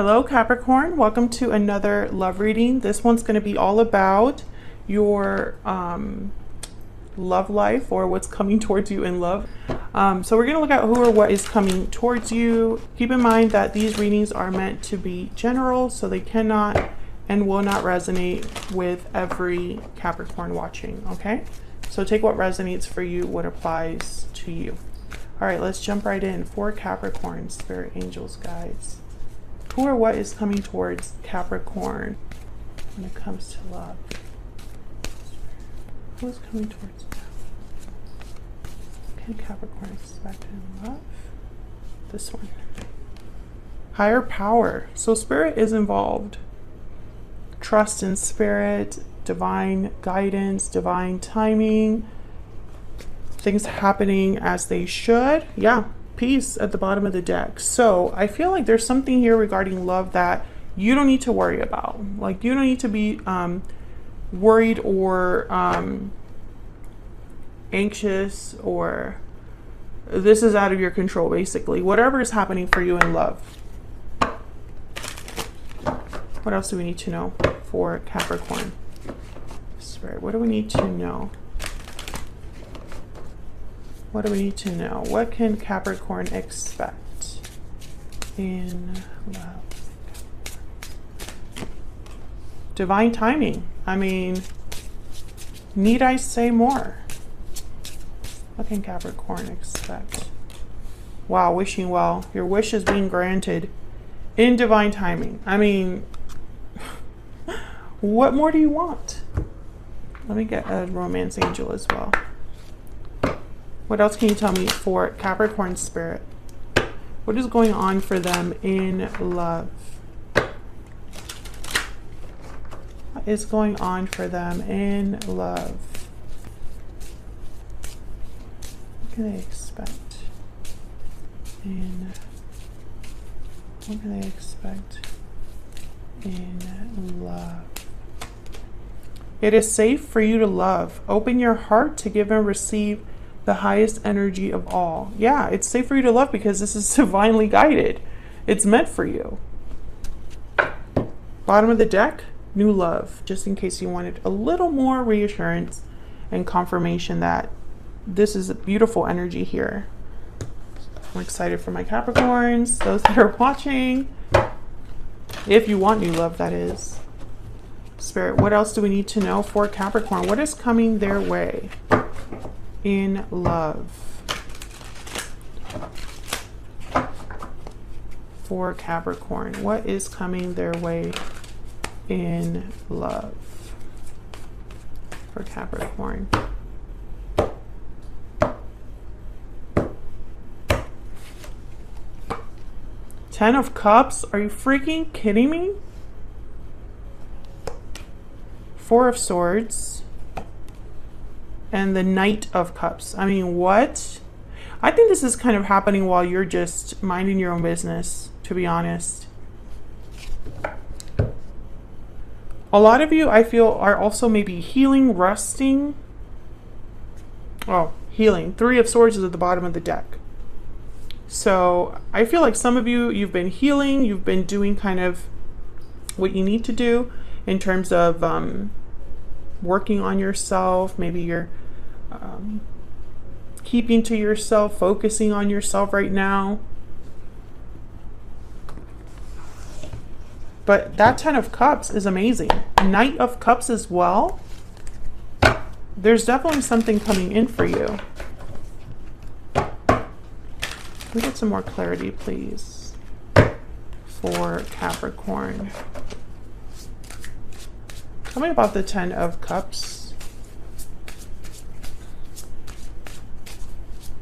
Hello Capricorn, welcome to another love reading. This one's going to be all about your love life, or what's coming towards you in love. So we're going to look at who or what is coming towards you. Keep in mind that these readings are meant to be general, so they cannot and will not resonate with every Capricorn watching, okay? So take what resonates for you, what applies to you. All right, let's jump right in. For Capricorn, spirit, angels, guides. Who or what is coming towards Capricorn when it comes to love? Who is coming towards them? What can Capricorn expect in love? This one. Higher power. So spirit is involved. Trust in spirit, divine guidance, divine timing, things happening as they should. Yeah. Peace at the bottom of the deck. So I feel like there's something here regarding love that you don't need to worry about. Like, you don't need to be worried or anxious, or this is out of your control, basically. Whatever is happening for you in love. What else do we need to know for Capricorn? Spirit, what do we need to know? What do we need to know? What can Capricorn expect in love? Divine timing. I mean, need I say more? What can Capricorn expect? Wow, wishing well. Your wish is being granted in divine timing. I mean, what more do you want? Let me get a romance angel as well. What else can you tell me for Capricorn spirit? What is going on for them in love? What is going on for them in love? What can they expect in love? It is safe for you to love. Open your heart to give and receive the highest energy of all. Yeah, it's safe for you to love because this is divinely guided. It's meant for you. Bottom of the deck, new love, just in case you wanted a little more reassurance and confirmation that this is a beautiful energy here. I'm excited for my Capricorns, those that are watching. If you want new love, that is. Spirit, what else do we need to know for Capricorn? What is coming their way in love for Capricorn? What is coming their way in love for Capricorn? Ten of Cups. Are you freaking kidding me? Four of Swords. And the Knight of Cups. I mean, what? I think this is kind of happening while you're just minding your own business, to be honest. A lot of you, I feel, are also maybe healing, resting. Oh, healing. Three of Swords is at the bottom of the deck. So I feel like some of you, you've been healing. You've been doing kind of what you need to do in terms of working on yourself. Maybe you're keeping to yourself, focusing on yourself right now. But that Ten of Cups is amazing. Knight of Cups as well. There's definitely something coming in for you. Can we get some more clarity, please, for Capricorn? Tell me about the Ten of Cups.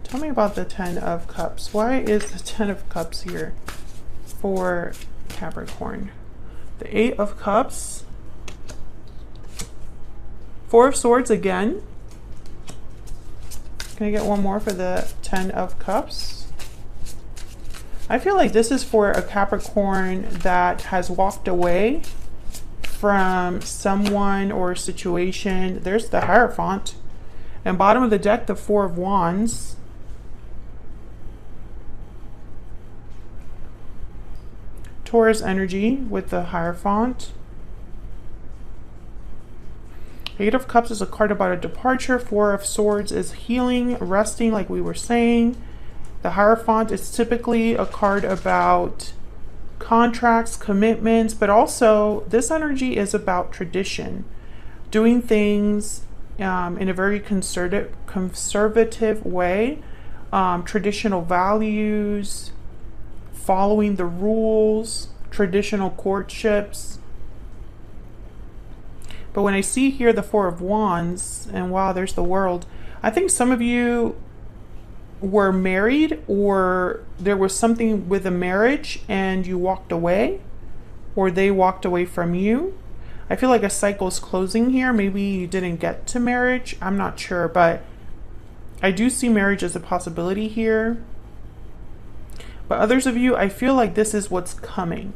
Tell me about the Ten of Cups. Why is the Ten of Cups here for Capricorn? The Eight of Cups. Four of Swords again. Can I get one more for the Ten of Cups? I feel like this is for a Capricorn that has walked away from someone or a situation. There's the Hierophant. And bottom of the deck, the Four of Wands. Taurus energy with the Hierophant. Eight of Cups is a card about a departure. Four of Swords is healing, resting, like we were saying. The Hierophant is typically a card about contracts, commitments, but also this energy is about tradition, doing things in a very conservative way, traditional values, following the rules, traditional courtships. But when I see here the Four of Wands, and wow, there's the World, I think some of you were married, or there was something with a marriage and you walked away, or they walked away from you. I feel like a cycle is closing here. Maybe you didn't get to marriage. I'm not sure, but I do see marriage as a possibility here. But others of you, I feel like this is what's coming.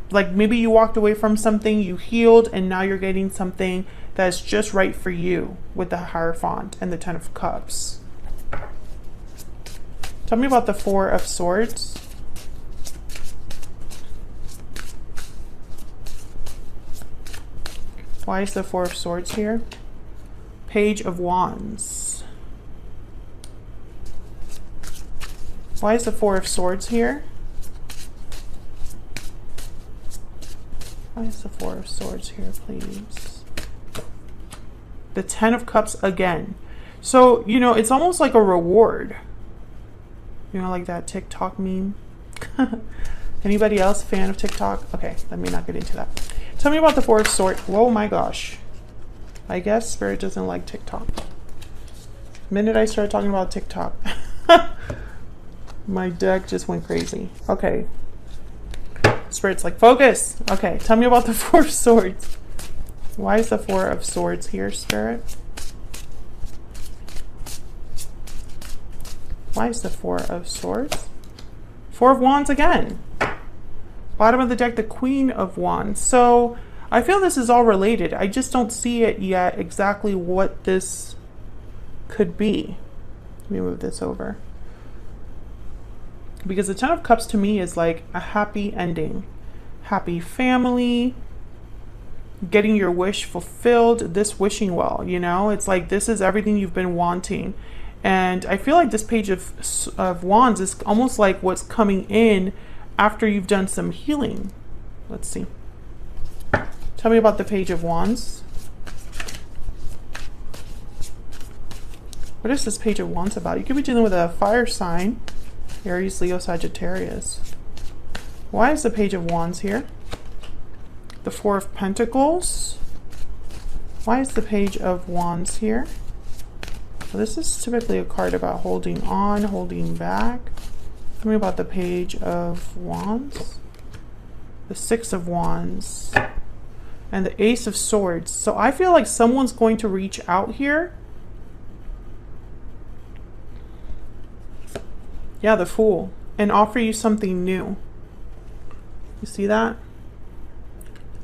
Like maybe you walked away from something, you healed, and now you're getting something that's just right for you with the Hierophant and the Ten of Cups. Tell me about the Four of Swords. Why is the Four of Swords here? Page of Wands. Why is the Four of Swords here? Why is the Four of Swords here, please? The Ten of Cups again. So, you know, it's almost like a reward. You know, like that TikTok meme. Anybody else fan of TikTok? Okay, let me not get into that. Tell me about the Four of Swords. Whoa, my gosh. I guess Spirit doesn't like TikTok. The minute I started talking about TikTok, my deck just went crazy. Okay. Spirit's like, focus. Okay, tell me about the Four of Swords. Why is the Four of Swords here, Spirit? Why is the Four of Swords? Four of Wands again. Bottom of the deck, the Queen of Wands. So I feel this is all related. I just don't see it yet exactly what this could be. Let me move this over. Because the Ten of Cups to me is like a happy ending. Happy family. Getting your wish fulfilled. This wishing well, you know? It's like this is everything you've been wanting. And I feel like this Page of Wands is almost like what's coming in after you've done some healing. Let's see. Tell me about the Page of Wands. What is this Page of Wands about? You could be dealing with a fire sign. Aries, Leo, Sagittarius. Why is the Page of Wands here? The Four of Pentacles. Why is the Page of Wands here? Well, this is typically a card about holding on, holding back. Tell me about the Page of Wands. The Six of Wands. And the Ace of Swords. So I feel like someone's going to reach out here. Yeah, the Fool. And offer you something new. You see that?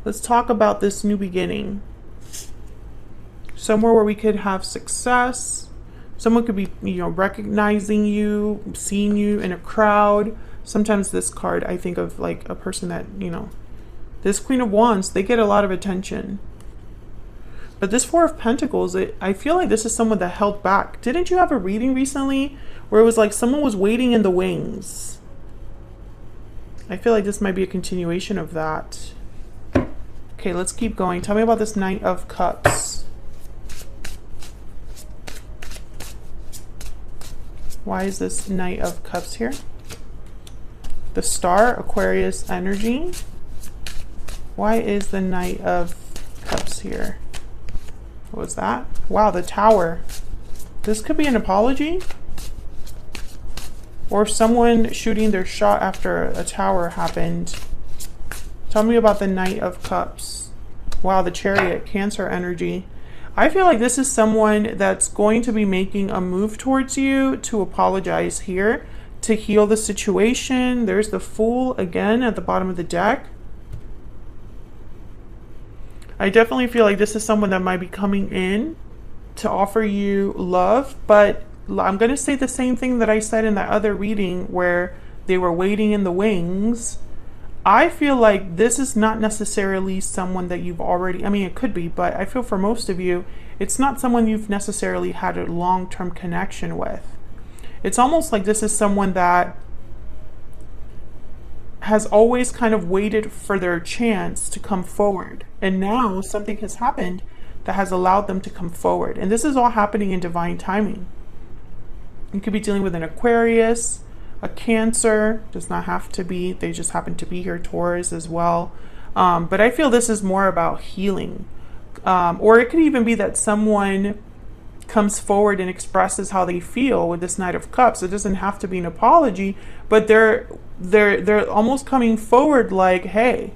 Let's talk about this new beginning. Somewhere where we could have success. Someone could be, you know, recognizing you, seeing you in a crowd. Sometimes this card, I think of like a person that, you know, this Queen of Wands, they get a lot of attention. But this Four of Pentacles, I feel like this is someone that held back. Didn't you have a reading recently where it was like someone was waiting in the wings? I feel like this might be a continuation of that. Okay, let's keep going. Tell me about this Knight of Cups. Why is this Knight of Cups here? The Star, Aquarius energy. Why is the Knight of Cups here? What was that? Wow, the Tower. This could be an apology. Or someone shooting their shot after a tower happened. Tell me about the Knight of Cups. Wow, the Chariot, Cancer energy. I feel like this is someone that's going to be making a move towards you to apologize here, to heal the situation. There's the Fool again at the bottom of the deck. I definitely feel like this is someone that might be coming in to offer you love, but I'm going to say the same thing that I said in that other reading where they were waiting in the wings. I feel like this is not necessarily someone that you've already, I mean, it could be, but I feel for most of you, it's not someone you've necessarily had a long-term connection with. It's almost like this is someone that has always kind of waited for their chance to come forward. And now something has happened that has allowed them to come forward. And this is all happening in divine timing. You could be dealing with an Aquarius, a Cancer, does not have to be, they just happen to be here, Taurus as well. But I feel this is more about healing. Or it could even be that someone comes forward and expresses how they feel with this Knight of Cups. It doesn't have to be an apology, but they're almost coming forward like, hey,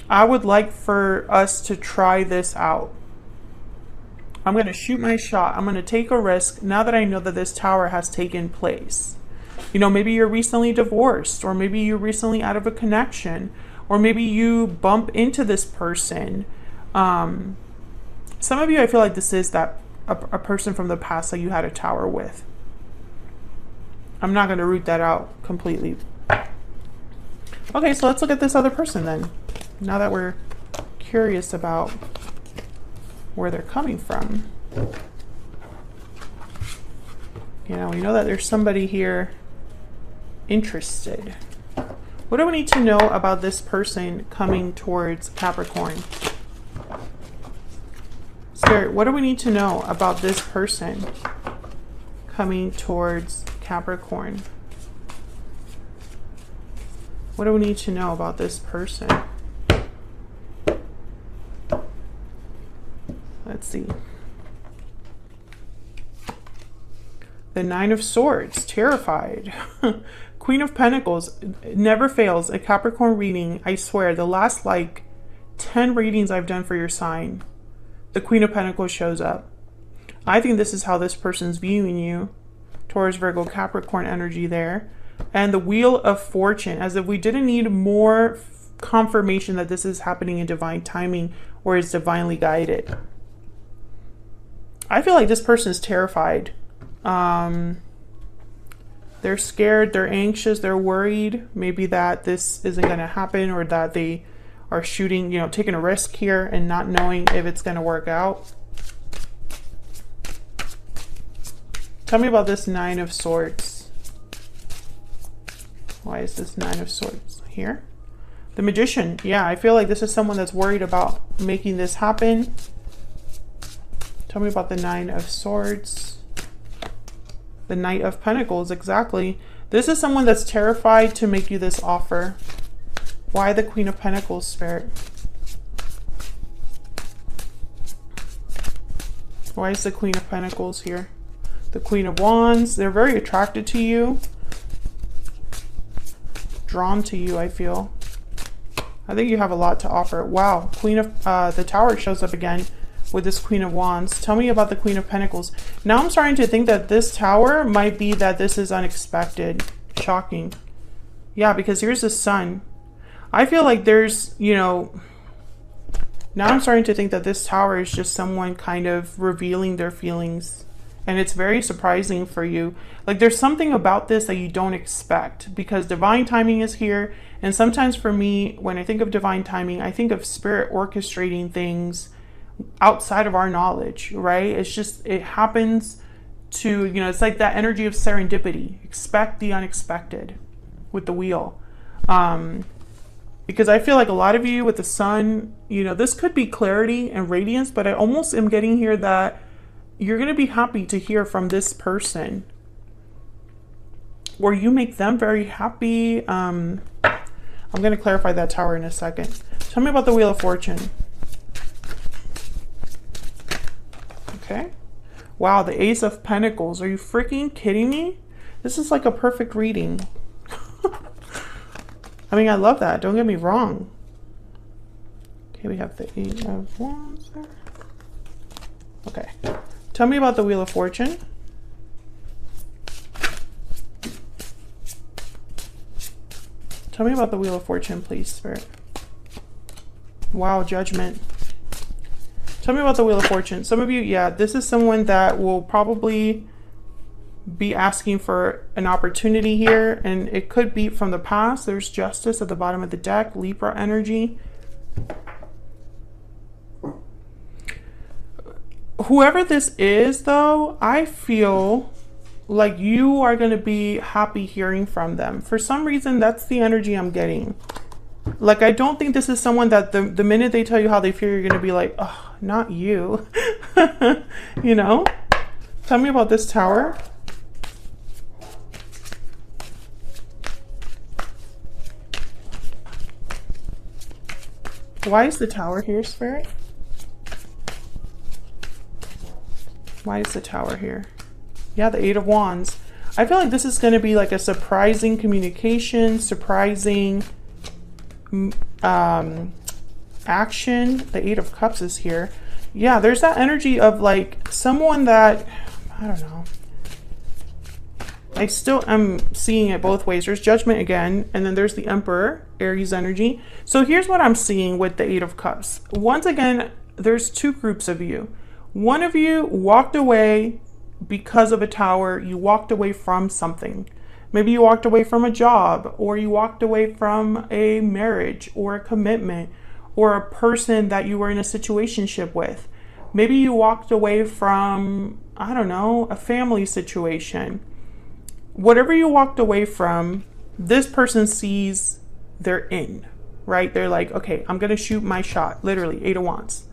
I would like for us to try this out. I'm going to shoot my shot. I'm going to take a risk now that I know that this tower has taken place. You know, maybe you're recently divorced, or maybe you're recently out of a connection, or maybe you bump into this person. Some of you, I feel like this is that a person from the past that you had a tower with. I'm not going to root that out completely. Okay, so let's look at this other person then. Now that we're curious about where they're coming from. You know, we know that there's somebody here interested. What do we need to know about this person coming towards Capricorn? Spirit, what do we need to know about this person coming towards Capricorn? What do we need to know about this person? Let's see. The Nine of Swords, terrified. Queen of Pentacles, never fails. A Capricorn reading, I swear, the last like 10 readings I've done for your sign, the Queen of Pentacles shows up. I think this is how this person's viewing you. Taurus, Virgo, Capricorn energy there. And the Wheel of Fortune, as if we didn't need more confirmation that this is happening in divine timing or is divinely guided. I feel like this person is terrified. They're scared, they're anxious, they're worried. Maybe that this isn't going to happen, or that they are shooting, you know, taking a risk here and not knowing if it's going to work out. Tell me about this Nine of Swords. Why is this Nine of Swords here? The Magician. Yeah, I feel like this is someone that's worried about making this happen. Tell me about the Nine of Swords. The Knight of Pentacles, exactly. This is someone that's terrified to make you this offer. Why the Queen of Pentacles, Spirit? Why is the Queen of Pentacles here? The Queen of Wands, they're very attracted to you. Drawn to you, I feel. I think you have a lot to offer. Wow, Queen of the Tower shows up again with this Queen of Wands. Tell me about the Queen of Pentacles. Now I'm starting to think that this Tower might be that this is unexpected. Shocking. Yeah, because here's the Sun. I feel like there's, you know, now I'm starting to think that this Tower is just someone kind of revealing their feelings. And it's very surprising for you. Like there's something about this that you don't expect, because divine timing is here. And sometimes for me, when I think of divine timing, I think of Spirit orchestrating things outside of our knowledge, right? It's just, it happens to, you know, it's like that energy of serendipity. Expect the unexpected with the wheel. Because I feel like a lot of you with the Sun, you know, this could be clarity and radiance, but I almost am getting here that you're going to be happy to hear from this person, or you make them very happy. I'm going to clarify that Tower in a second. Tell me about the Wheel of Fortune. Okay. Wow, the Ace of Pentacles. Are you freaking kidding me? This is like a perfect reading. I mean, I love that. Don't get me wrong. Okay, we have the Eight of Wands there. Okay. Tell me about the Wheel of Fortune. Tell me about the Wheel of Fortune, please, Spirit. Wow, Judgment. Tell me about the Wheel of Fortune. Some of you, yeah, this is someone that will probably be asking for an opportunity here, and it could be from the past. There's Justice at the bottom of the deck, Libra energy. Whoever this is, though, I feel like you are going to be happy hearing from them. For some reason, that's the energy I'm getting. Like, I don't think this is someone that the minute they tell you how they feel, you're going to be like, oh, not you. You know? Tell me about this Tower. Why is the Tower here, Spirit? Why is the Tower here? Yeah, the Eight of Wands. I feel like this is going to be like a surprising communication, surprising action. The Eight of Cups is here. Yeah, there's that energy of like someone that, I don't know. I still am seeing it both ways. There's Judgment again, and then there's the Emperor, Aries energy. So here's what I'm seeing with the Eight of Cups. Once again, there's two groups of you. One of you walked away because of a Tower. You walked away from something. Maybe you walked away from a job, or you walked away from a marriage or a commitment or a person that you were in a situationship with. Maybe you walked away from, I don't know, a family situation. Whatever you walked away from, this person sees they're in, right? They're like, okay, I'm going to shoot my shot. Literally, Eight of Wands.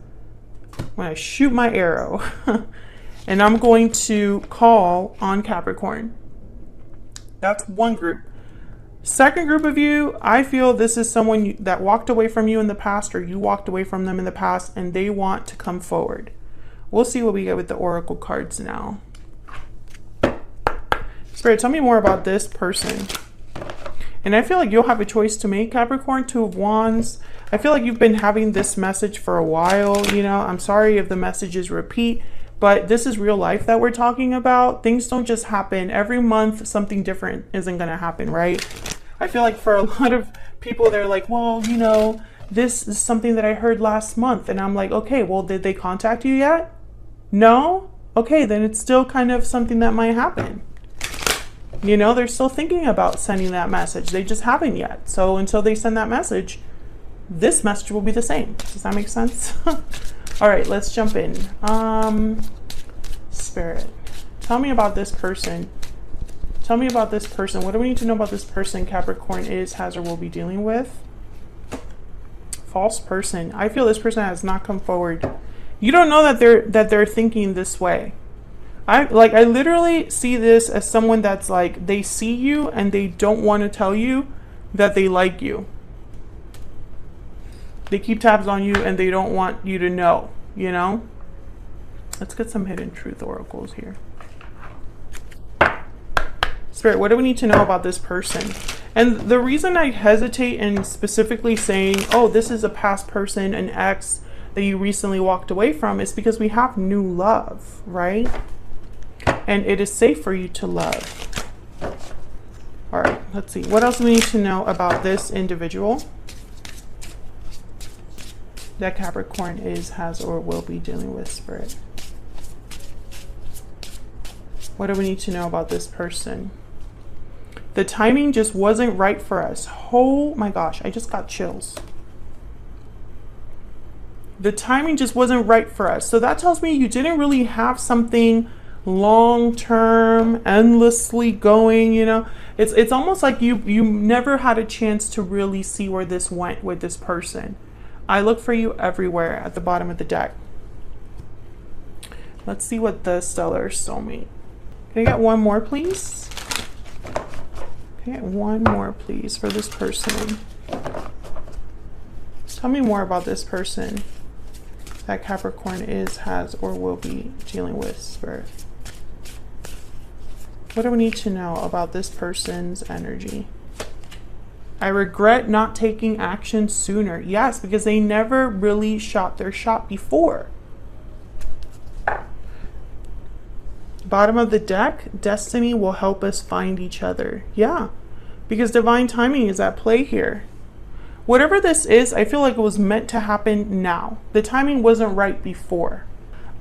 I'm going to shoot my arrow. And I'm going to call on Capricorn. That's one group. Second group of you, I feel this is someone that walked away from you in the past, or you walked away from them in the past, and they want to come forward. We'll see what we get with the Oracle cards now. Spirit, tell me more about this person. And I feel like you'll have a choice to make, Capricorn. Two of Wands. I feel like you've been having this message for a while. You know, I'm sorry if the messages repeat, but this is real life that we're talking about. Things don't just happen. Every month, something different isn't going to happen, right? I feel like for a lot of people, they're like, well, you know, this is something that I heard last month. And I'm like, okay, well, did they contact you yet? No? Okay, then it's still kind of something that might happen. You know, they're still thinking about sending that message. They just haven't yet. So until they send that message, this message will be the same. Does that make sense? All right, let's jump in. Spirit, tell me about this person. Tell me about this person. What do we need to know about this person Capricorn is, has, or will be dealing with? False person. I feel this person has not come forward. You don't know that they're thinking this way. I literally see this as someone that's like, they see you and they don't want to tell you that they like you. They keep tabs on you and they don't want you to know, you know? Let's get some hidden truth oracles here. Spirit, what do we need to know about this person? And the reason I hesitate in specifically saying, oh, this is a past person, an ex that you recently walked away from, is because we have new love, right? And it is safe for you to love. All right, let's see. What else do we need to know about this individual that Capricorn is, has, or will be dealing with, Spirit? What do we need to know about this person? The timing just wasn't right for us. Oh my gosh, I just got chills. The timing just wasn't right for us. So that tells me you didn't really have something long-term, endlessly going, you know. It's almost like you never had a chance to really see where this went with this person. I look for you everywhere at the bottom of the deck. Let's see what the stellar soulmate. Can I get one more, please? Can I get one more, please, for this person? Tell me more about this person that Capricorn is, has, or will be dealing with, Spirit. What do we need to know about this person's energy? I regret not taking action sooner. Yes, because they never really shot their shot before. Bottom of the deck, destiny will help us find each other. Yeah, because divine timing is at play here. Whatever this is, I feel like it was meant to happen now. The timing wasn't right before.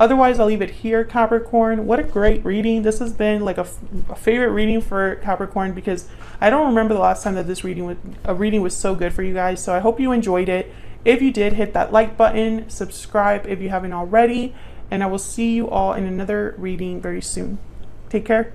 Otherwise, I'll leave it here, Capricorn. What a great reading. This has been like a favorite reading for Capricorn, because I don't remember the last time that this reading was so good for you guys. So I hope you enjoyed it. If you did, hit that like button, subscribe if you haven't already, and I will see you all in another reading very soon. Take care.